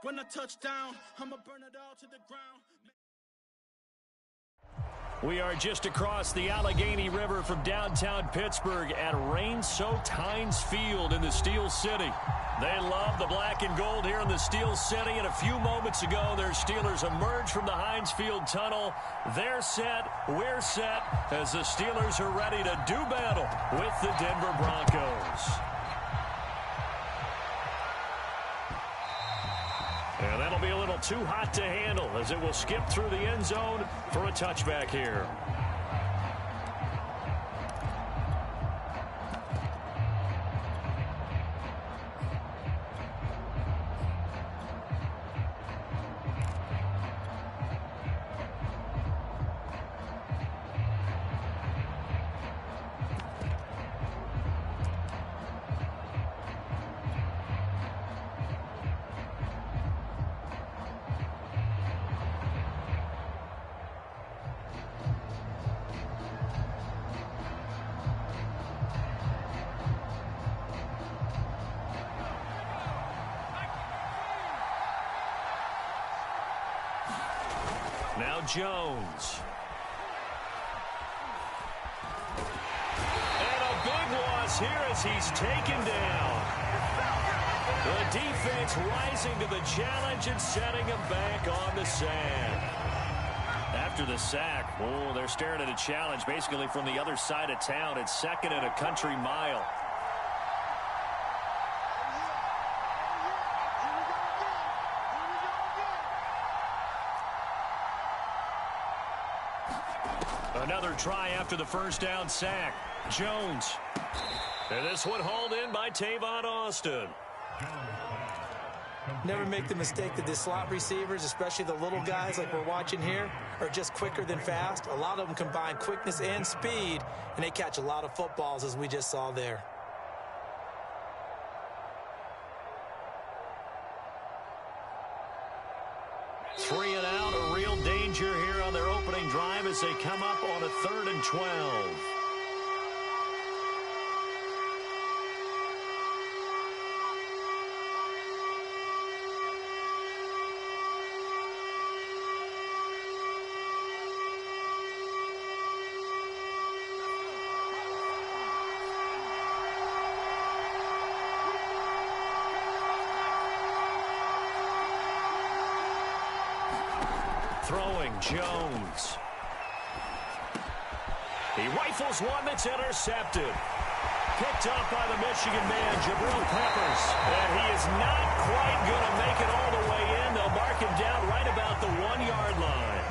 When I touch down, I'ma burn it all to the ground. We are just across the Allegheny River from downtown Pittsburgh at rain-soaked Heinz Field in the Steel City. They love the black and gold here in the Steel City, and a few moments ago, their Steelers emerged from the Heinz Field tunnel. They're set, we're set, as the Steelers are ready to do battle with the Denver Broncos. And that'll be a little too hot to handle as it will skip through the end zone for a touchback here. Now Jones. And a big loss here as he's taken down. The defense rising to the challenge and setting him back on the sand. After the sack, they're staring at a challenge basically from the other side of town. It's second and a country mile. Another try after the first down sack. Jones. And this one hauled in by Tavon Austin. Never make the mistake that the slot receivers, especially the little guys like we're watching here, are just quicker than fast. A lot of them combine quickness and speed, and they catch a lot of footballs, as we just saw there. Three and out, a real danger here on their opening drive as they come up on a 3rd and 12. Throwing Jones. He rifles one that's intercepted. Picked up by the Michigan man, Jabril Peppers. And he is not quite going to make it all the way in. They'll mark him down right about the 1-yard line.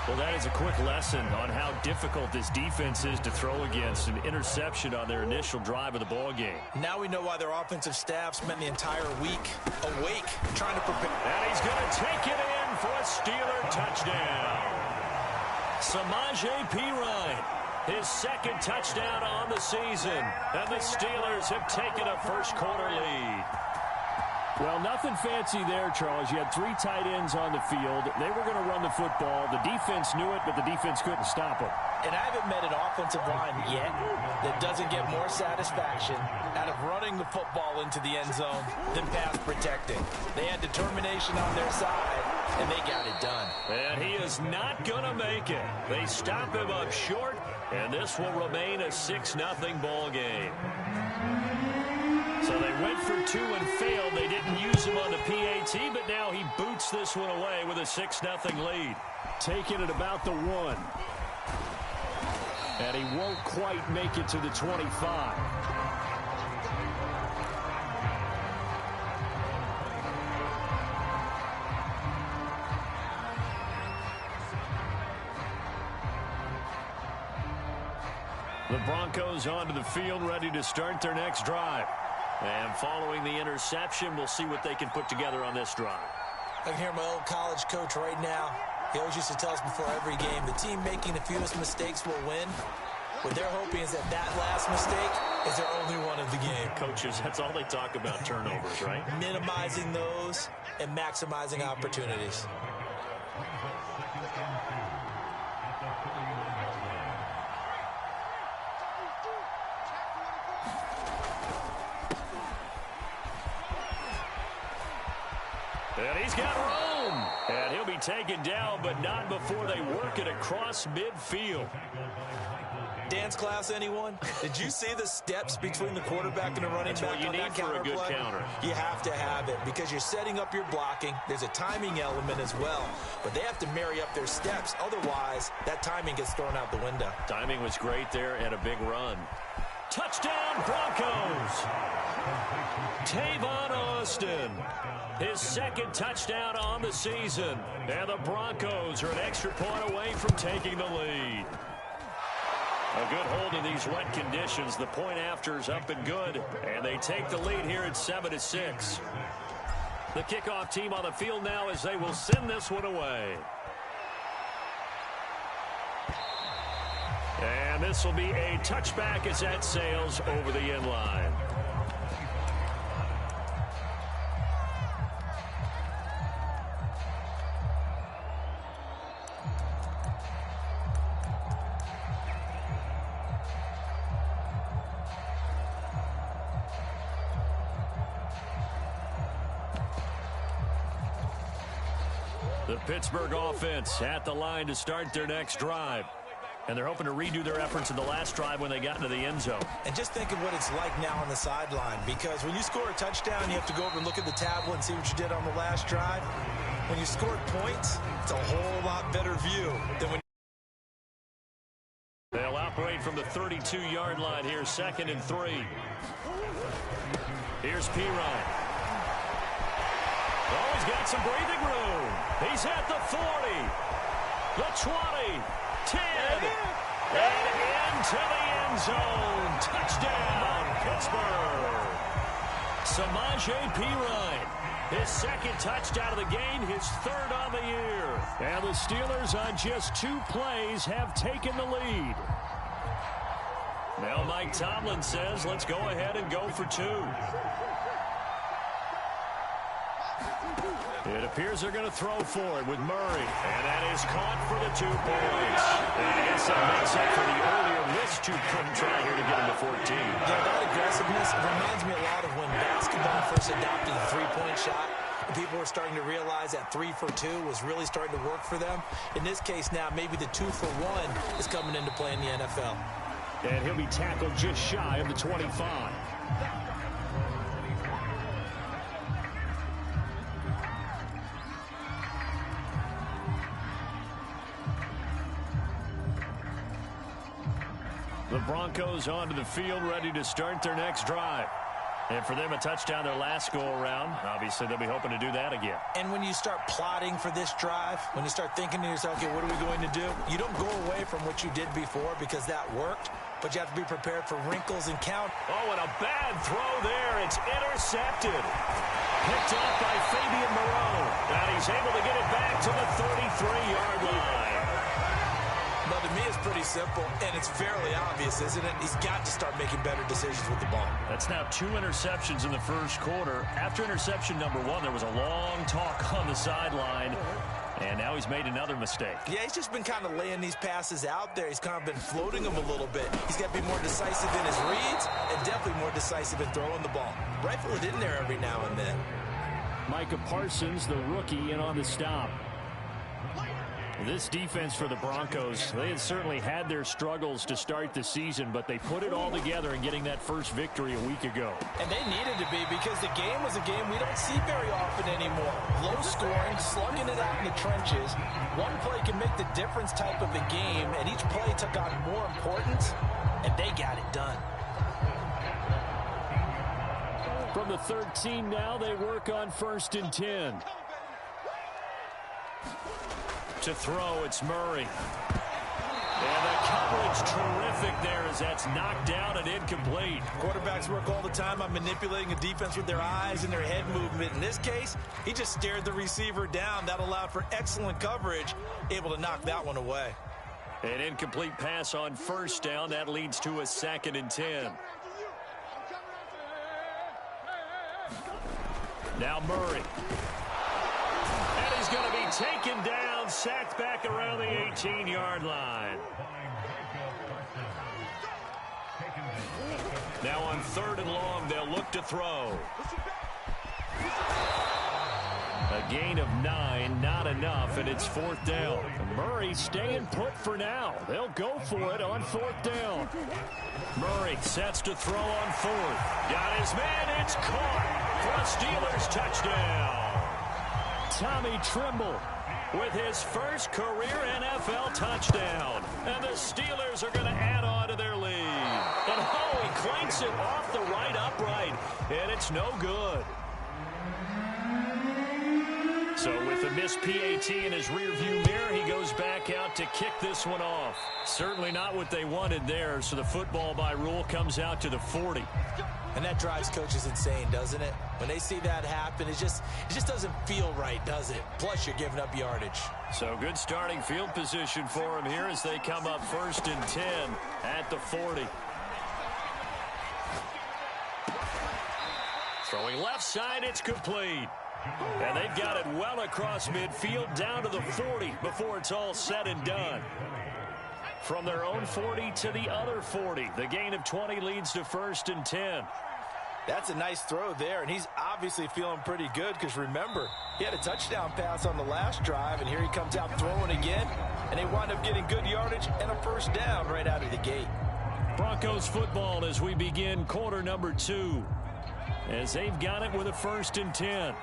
Well, that is a quick lesson on how difficult this defense is to throw against. An interception on their initial drive of the ball game. Now we know why their offensive staff spent the entire week awake trying to prepare. And he's going to take it in for a Steeler touchdown. Samaje Perine, his second touchdown on the season. And the Steelers have taken a first-quarter lead. Well, nothing fancy there, Charles. You had 3 tight ends on the field. They were going to run the football. The defense knew it, but the defense couldn't stop them. And I haven't met an offensive line yet that doesn't get more satisfaction out of running the football into the end zone than pass protecting. They had determination on their side, and they got it done. And he is not going to make it. They stop him up short, and this will remain a 6-0 ball game. So they went for 2 and failed. They didn't use him on the PAT, but now he boots this one away with a 6-0 lead. Taking it about the 1. And he won't quite make it to the 25. The Broncos onto the field, ready to start their next drive. And following the interception, we'll see what they can put together on this drive. I can hear my old college coach right now. He always used to tell us before every game, the team making the fewest mistakes will win. What they're hoping is that that last mistake is their only one of the game. Coaches, that's all they talk about, turnovers, right? Minimizing those and maximizing opportunities. And he's got room. And he'll be taken down, but not before they work it across midfield. Dance class, anyone? Did you see the steps between the quarterback and the running back? That's what you need for a good counter. You have to have it because you're setting up your blocking. There's a timing element as well, but they have to marry up their steps. Otherwise, that timing gets thrown out the window. Timing was great there and a big run. Touchdown, Broncos! Tavon Austin, his second touchdown on the season. And the Broncos are an extra point away from taking the lead. A good hold in these wet conditions. The point after is up and good. And they take the lead here at 7-6. The kickoff team on the field now as they will send this one away. And this will be a touchback as that sails over the end line. The Pittsburgh offense at the line to start their next drive. And they're hoping to redo their efforts in the last drive when they got into the end zone. And just think of what it's like now on the sideline, because when you score a touchdown, you have to go over and look at the tablet and see what you did on the last drive. When you scored points, it's a whole lot better view than when they'll operate from the 32-yard line here, 2nd and 3. Here's Pirine. Oh, he's got some breathing room. He's at the 40, the 20, 10, and into the end zone. Touchdown, Pittsburgh. Samaje Pirine, his second touchdown of the game, his third on the year. And the Steelers on just 2 plays have taken the lead. Now Mike Tomlin says, let's go ahead and go for 2. It appears they're going to throw for it with Murray. And that is caught for the 2 points. And I guess that makes up for the earlier missed 2-point try here to get him to 14. Yeah, that aggressiveness reminds me a lot of when basketball first adopted the 3-point shot. People were starting to realize that 3 for 2 was really starting to work for them. In this case now, maybe the 2 for 1 is coming into play in the NFL. And he'll be tackled just shy of the 25. The Broncos onto the field, ready to start their next drive. And for them, a touchdown their last go-around. Obviously, they'll be hoping to do that again. And when you start plotting for this drive, when you start thinking to yourself, okay, what are we going to do? You don't go away from what you did before because that worked, but you have to be prepared for wrinkles and count. Oh, and a bad throw there. It's intercepted. Picked off by Fabian Moreau. And he's able to get it back to the 33-yard line. Well, to me, it's pretty simple, and it's fairly obvious, isn't it? He's got to start making better decisions with the ball. That's now 2 interceptions in the first quarter. After interception number 1, there was a long talk on the sideline, and now he's made another mistake. Yeah, he's just been kind of laying these passes out there. He's kind of been floating them a little bit. He's got to be more decisive in his reads and definitely more decisive in throwing the ball. Rifle it in there every now and then. Micah Parsons, the rookie, in on the stop. This defense for the Broncos, they had certainly had their struggles to start the season, but they put it all together in getting that first victory a week ago. And they needed to be because the game was a game we don't see very often anymore. Low scoring, slugging it out in the trenches. One play can make the difference type of a game, and each play took on more importance, and they got it done. From the 13 now, they work on 1st and 10. To throw, it's Murray. And the coverage terrific there as that's knocked down and incomplete. Quarterbacks work all the time on manipulating a defense with their eyes and their head movement. In this case, he just stared the receiver down. That allowed for excellent coverage, able to knock that one away. An incomplete pass on 1st down. That leads to a 2nd and 10. Now Murray. And he's going to be taken down, sacked back around the 18-yard line. Now on 3rd and long, they'll look to throw. A gain of 9, not enough, and it's 4th down. Murray staying put for now. They'll go for it on 4th down. Murray sets to throw on 4th. Got his man, it's caught for a Steelers touchdown. Tommy Trimble with his first career NFL touchdown. And the Steelers are going to add on to their lead. And he clanks it off the right upright, and it's no good. So with a missed PAT in his rearview mirror, he goes back out to kick this one off. Certainly not what they wanted there, so the football by rule comes out to the 40. And that drives coaches insane, doesn't it? When they see that happen, it just doesn't feel right, does it? Plus, you're giving up yardage. So good starting field position for him here as they come up 1st and 10 at the 40. Throwing left side, it's complete. And they've got it well across midfield down to the 40 before it's all said and done. From their own 40 to the other 40. The gain of 20 leads to 1st and 10. That's a nice throw there, and he's obviously feeling pretty good because, remember, he had a touchdown pass on the last drive, and here he comes out throwing again, and they wind up getting good yardage and a 1st down right out of the gate. Broncos football as we begin quarter number 2, as they've got it with a 1st and 10.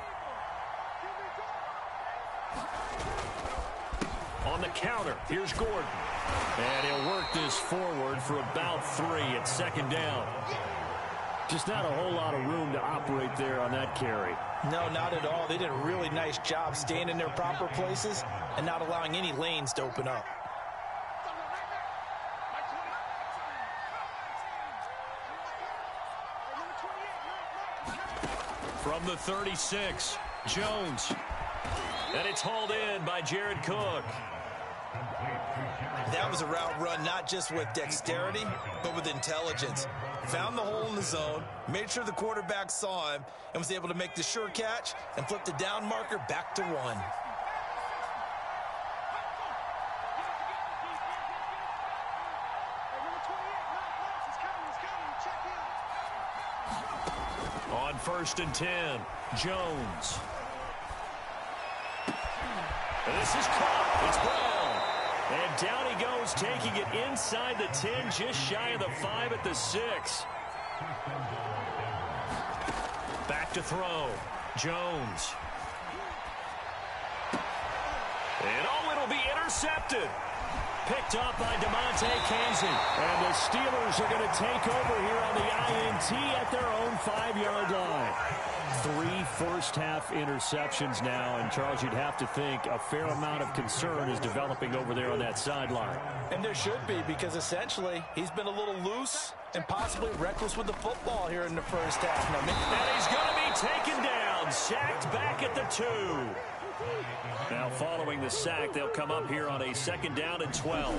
On the counter, here's Gordon. And he'll work this forward for about 3 at 2nd down. Just not a whole lot of room to operate there on that carry. No, not at all. They did a really nice job staying in their proper places and not allowing any lanes to open up. From the 36, Jones. And it's hauled in by Jared Cook. That was a route run not just with dexterity, but with intelligence. Found the hole in the zone, made sure the quarterback saw him, and was able to make the sure catch and flip the down marker back to 1. On 1st and 10, Jones. This is caught. It's Brown. And down he goes, taking it inside the 10, just shy of the 5 at the 6. Back to throw. Jones. And it'll be intercepted. Picked up by DeMonte Casey. And the Steelers are going to take over here on the INT at their own 5-yard line. 3 first-half interceptions now, and Charles, you'd have to think a fair amount of concern is developing over there on that sideline. And there should be, because essentially he's been a little loose and possibly reckless with the football here in the first half. And he's going to be taken down, sacked back at the 2. Now following the sack, they'll come up here on a 2nd down and 12.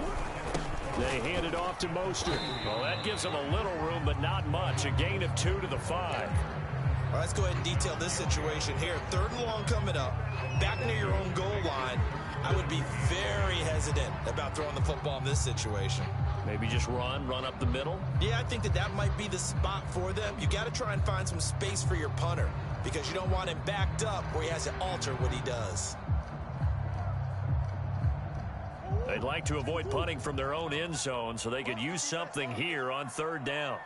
They hand it off to Mostert. Well, that gives them a little room, but not much. A gain of 2 to the 5. Well, let's go ahead and detail this situation here. 3rd and long coming up, back near your own goal line. I would be very hesitant about throwing the football in this situation. Maybe just run up the middle? Yeah, I think that might be the spot for them. You got to try and find some space for your punter because you don't want him backed up where he has to alter what he does. They'd like to avoid punting from their own end zone so they could use something here on 3rd down.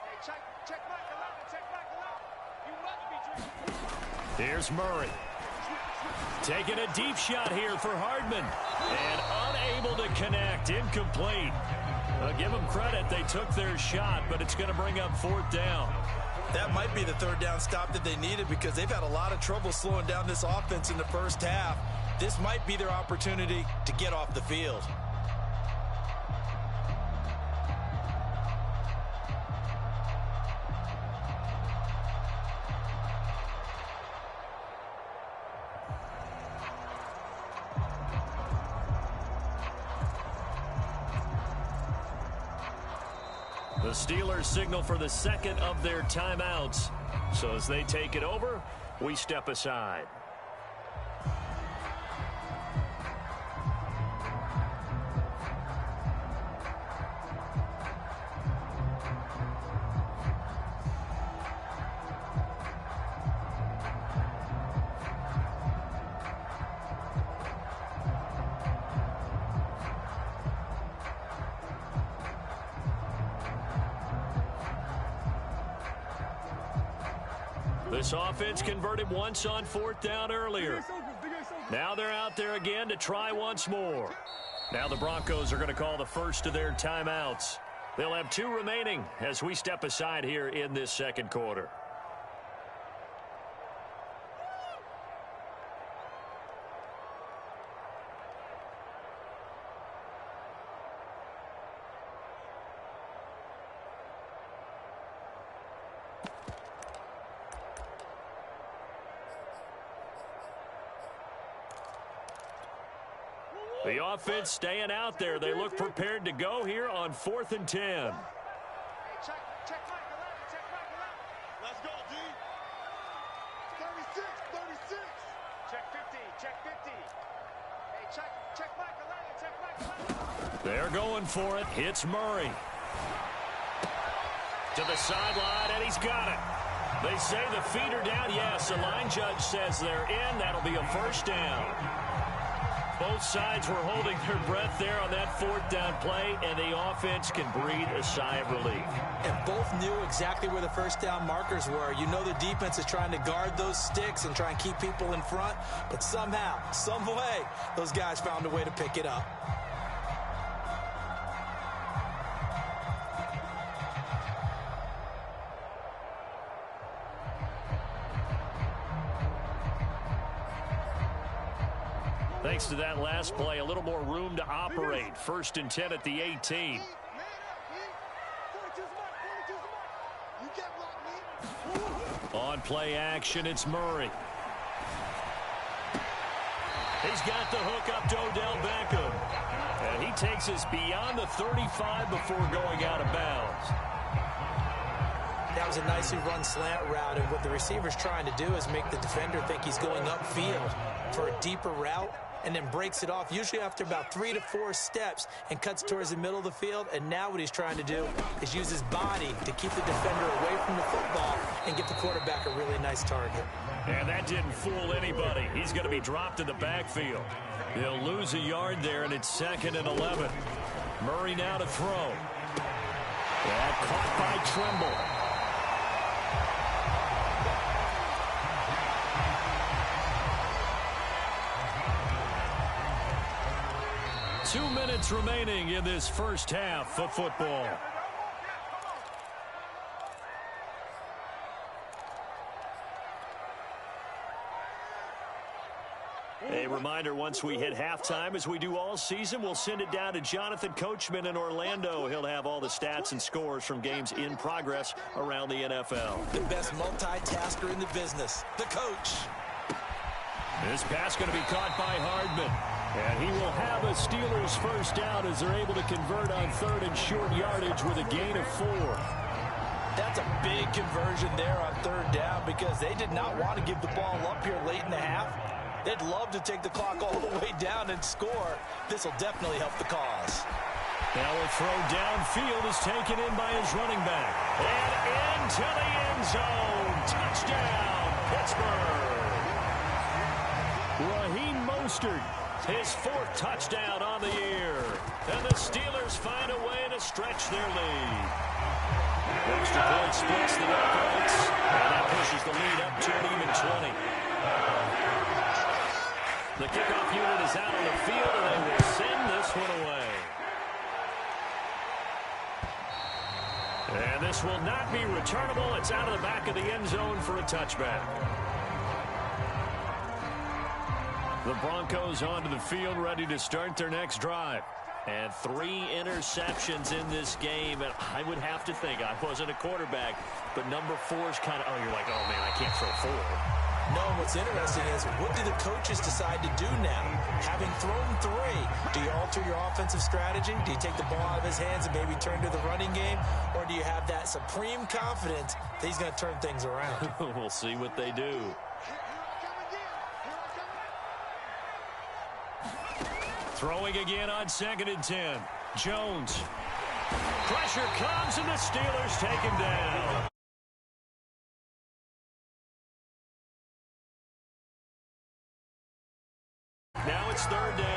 Here's Murray. Taking a deep shot here for Hardman. And unable to connect. Incomplete. Give them credit. They took their shot, but it's going to bring up 4th down. That might be the 3rd down stop that they needed because they've had a lot of trouble slowing down this offense in the first half. This might be their opportunity to get off the field. The Steelers signal for the 2nd of their timeouts. So as they take it over, we step aside. This offense converted once on 4th down earlier. Now they're out there again to try once more. Now the Broncos are going to call the first of their timeouts. They'll have 2 remaining as we step aside here in this second quarter. The offense staying out there. They look prepared to go here on 4th and 10. Hey, check Mike 11, check Mike 11. Let's go, D. 36, 36. Check 50, check 50. Hey, check Mike 11, check Mike 11. They're going for it. Hits Murray. To the sideline, and he's got it. They say the feet are down. Yes, the line judge says they're in. That'll be a first down. Both sides were holding their breath there on that 4th down play, and the offense can breathe a sigh of relief. And both knew exactly where the first down markers were. You know the defense is trying to guard those sticks and try and keep people in front, but somehow, some way, those guys found a way to pick it up. Thanks to that last play, a little more room to operate. 1st and 10 at the 18. On play action, it's Murray. He's got the hook up to Odell Beckham. And he takes us beyond the 35 before going out of bounds. That was a nicely run slant route, and what the receiver's trying to do is make the defender think he's going upfield for a deeper route, and then breaks it off, usually after about 3 to 4 steps, and cuts towards the middle of the field. And now what he's trying to do is use his body to keep the defender away from the football and get the quarterback a really nice target. And that didn't fool anybody. He's going to be dropped in the backfield. He'll lose a yard there, and it's 2nd and 11. Murray now to throw. That caught by Trimble. 2 minutes remaining in this first half of football. A reminder, once we hit halftime, as we do all season, we'll send it down to Jonathan Coachman in Orlando. He'll have all the stats and scores from games in progress around the NFL. The best multitasker in the business, the coach. This pass going to be caught by Hardman. And he will have a Steelers first down as they're able to convert on 3rd and short yardage with a gain of 4. That's a big conversion there on 3rd down because they did not want to give the ball up here late in the half. They'd love to take the clock all the way down and score. This will definitely help the cause. Now a throw downfield is taken in by his running back. And into the end zone. Touchdown, Pittsburgh. Raheem Mostert, his 4th touchdown on the year. And the Steelers find a way to stretch their lead. Extra point splits the uprights, and that pushes the lead up to an even 20. The kickoff unit is out on the field, and they will send this one away. And this will not be returnable. It's out of the back of the end zone for a touchback. The Broncos onto the field, ready to start their next drive. And 3 interceptions in this game. And I would have to think, I wasn't a quarterback, but number 4 is kind of, you're like, oh, man, I can't throw 4. No, what's interesting is, what do the coaches decide to do now? Having thrown 3, do you alter your offensive strategy? Do you take the ball out of his hands and maybe turn to the running game? Or do you have that supreme confidence that he's going to turn things around? We'll see what they do. Throwing again on 2nd and 10. Jones. Pressure comes, and the Steelers take him down. Now it's 3rd down.